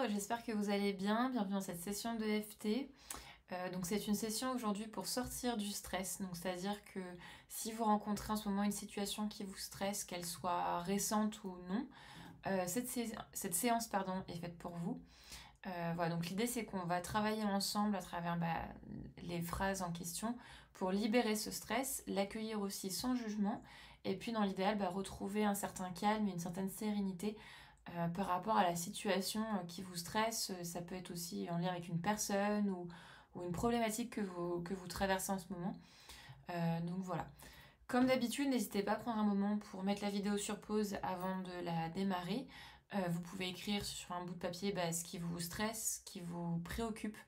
j'espère que vous allez bien. Bienvenue dans cette session de FT. Donc c'est une session aujourd'hui pour sortir du stress. Donc c'est-à-dire que si vous rencontrez en ce moment une situation qui vous stresse, qu'elle soit récente ou non, cette séance est faite pour vous. Voilà, donc l'idée c'est qu'on va travailler ensemble à travers les phrases en question pour libérer ce stress, l'accueillir aussi sans jugement, et puis dans l'idéal retrouver un certain calme et une certaine sérénité par rapport à la situation qui vous stresse. Ça peut être aussi en lien avec une personne ou une problématique que vous traversez en ce moment. Donc voilà. Comme d'habitude, n'hésitez pas à prendre un moment pour mettre la vidéo sur pause avant de la démarrer. Vous pouvez écrire sur un bout de papier ce qui vous stresse, ce qui vous préoccupe,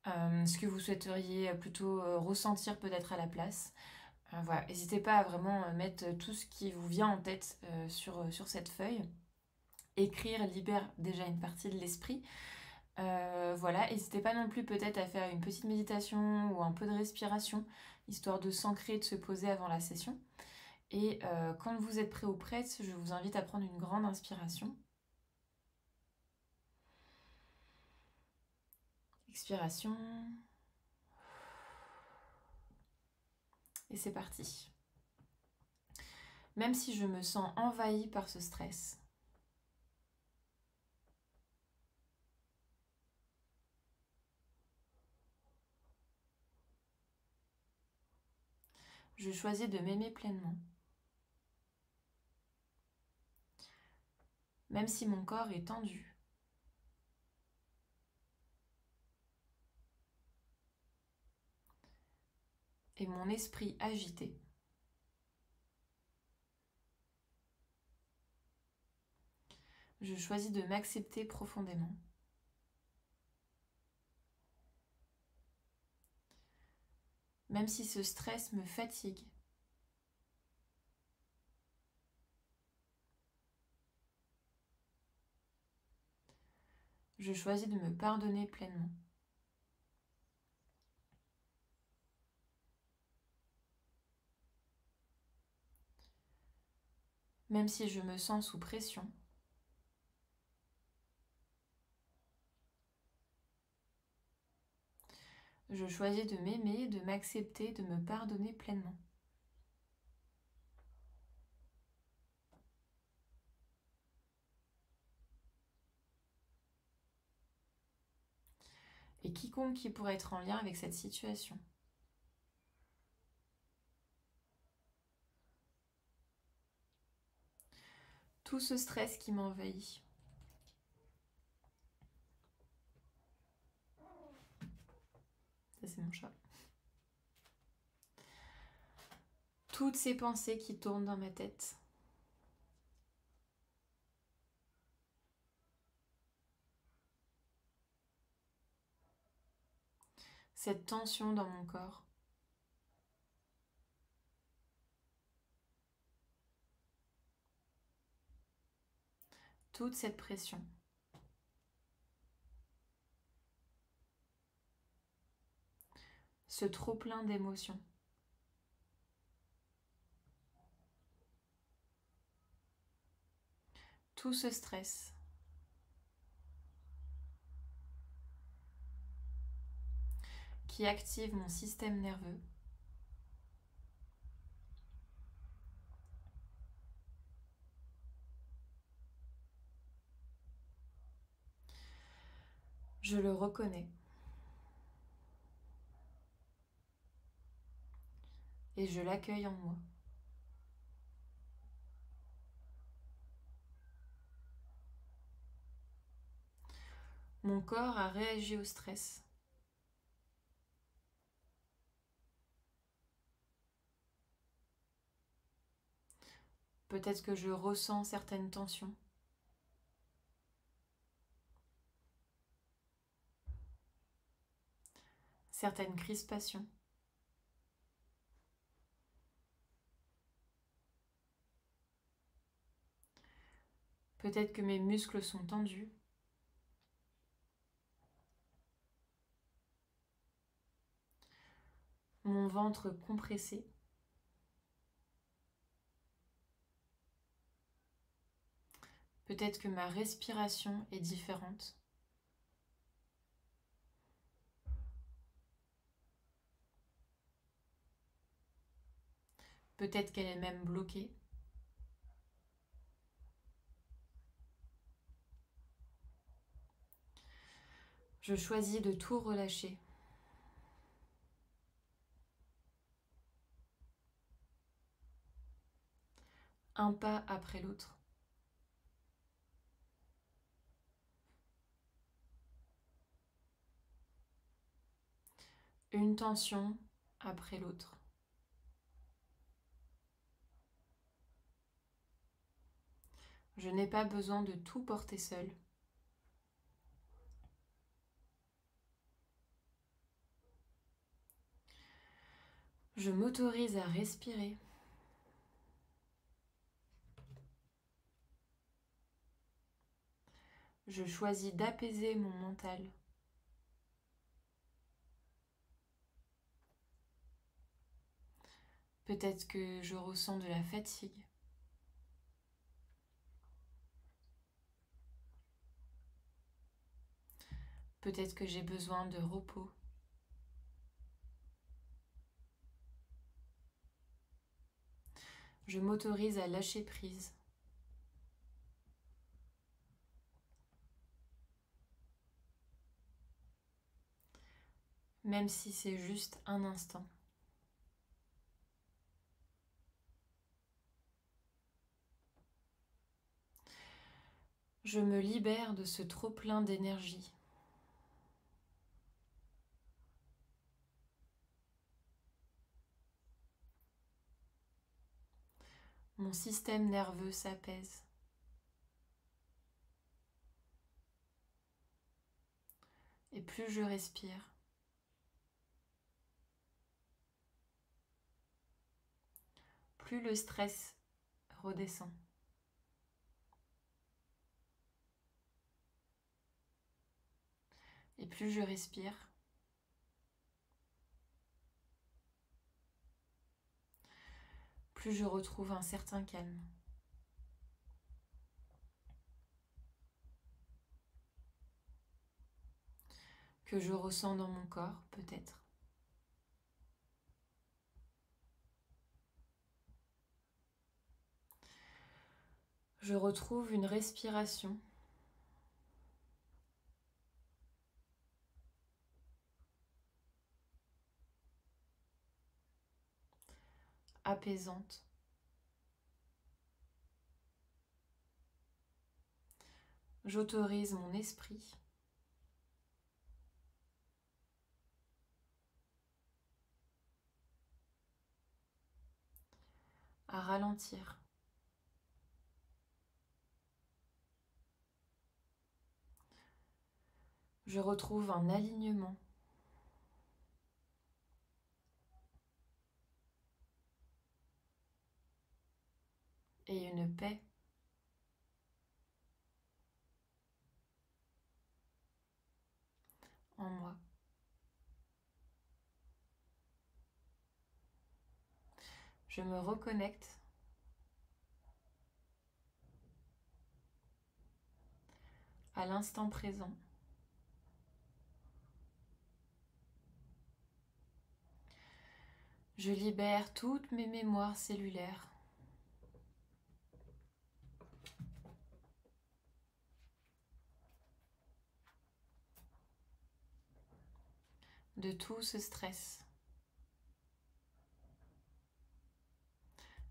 ce que vous souhaiteriez plutôt ressentir peut-être à la place. Voilà, n'hésitez pas à vraiment mettre tout ce qui vous vient en tête sur cette feuille. Écrire libère déjà une partie de l'esprit. Voilà, n'hésitez pas non plus peut-être à faire une petite méditation ou un peu de respiration, histoire de s'ancrer, de se poser avant la session. Et quand vous êtes prêt ou prête, je vous invite à prendre une grande inspiration. Expiration. Et c'est parti. Même si je me sens envahie par ce stress, je choisis de m'aimer pleinement. Même si mon corps est tendu. Et mon esprit agité. Je choisis de m'accepter profondément. Même si ce stress me fatigue. Je choisis de me pardonner pleinement. Même si je me sens sous pression. Je choisis de m'aimer, de m'accepter, de me pardonner pleinement. Et quiconque qui pourrait être en lien avec cette situation. Tout ce stress qui m'envahit. Ça, c'est mon chat. Toutes ces pensées qui tournent dans ma tête. Cette tension dans mon corps. Toute cette pression. Ce trop-plein d'émotions. Tout ce stress. Qui active mon système nerveux. Je le reconnais. Et je l'accueille en moi. Mon corps a réagi au stress. Peut-être que je ressens certaines tensions. Certaines crispations. Peut-être que mes muscles sont tendus. Mon ventre compressé. Peut-être que ma respiration est différente. Peut-être qu'elle est même bloquée. Je choisis de tout relâcher. Un pas après l'autre. Une tension après l'autre. Je n'ai pas besoin de tout porter seul. Je m'autorise à respirer. Je choisis d'apaiser mon mental. Peut-être que je ressens de la fatigue. Peut-être que j'ai besoin de repos. Je m'autorise à lâcher prise. Même si c'est juste un instant. Je me libère de ce trop-plein d'énergie. Mon système nerveux s'apaise. Et plus je respire, plus le stress redescend. Et plus je respire, plus je retrouve un certain calme. Que je ressens dans mon corps, peut-être. Je retrouve une respiration apaisante. J'autorise mon esprit à ralentir. Je retrouve un alignement et une paix. En moi. Je me reconnecte à l'instant présent. Je libère toutes mes mémoires cellulaires. De tout ce stress.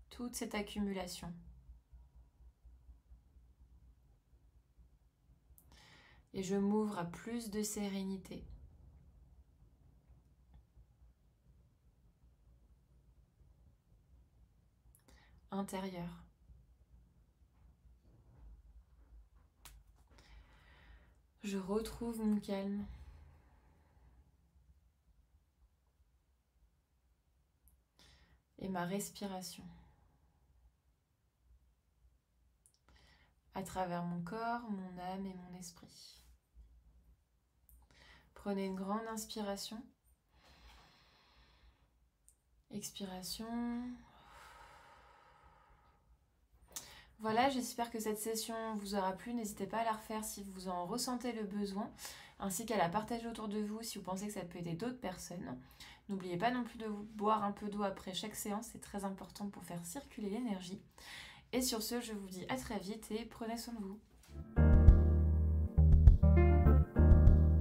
Toute cette accumulation. Et je m'ouvre à plus de sérénité. Intérieure. Je retrouve mon calme. Et ma respiration. À travers mon corps, mon âme et mon esprit. Prenez une grande inspiration. Expiration. Voilà, j'espère que cette session vous aura plu. N'hésitez pas à la refaire si vous en ressentez le besoin, ainsi qu'à la partager autour de vous si vous pensez que ça peut aider d'autres personnes. N'oubliez pas non plus de boire un peu d'eau après chaque séance, c'est très important pour faire circuler l'énergie. Et sur ce, je vous dis à très vite et prenez soin de vous.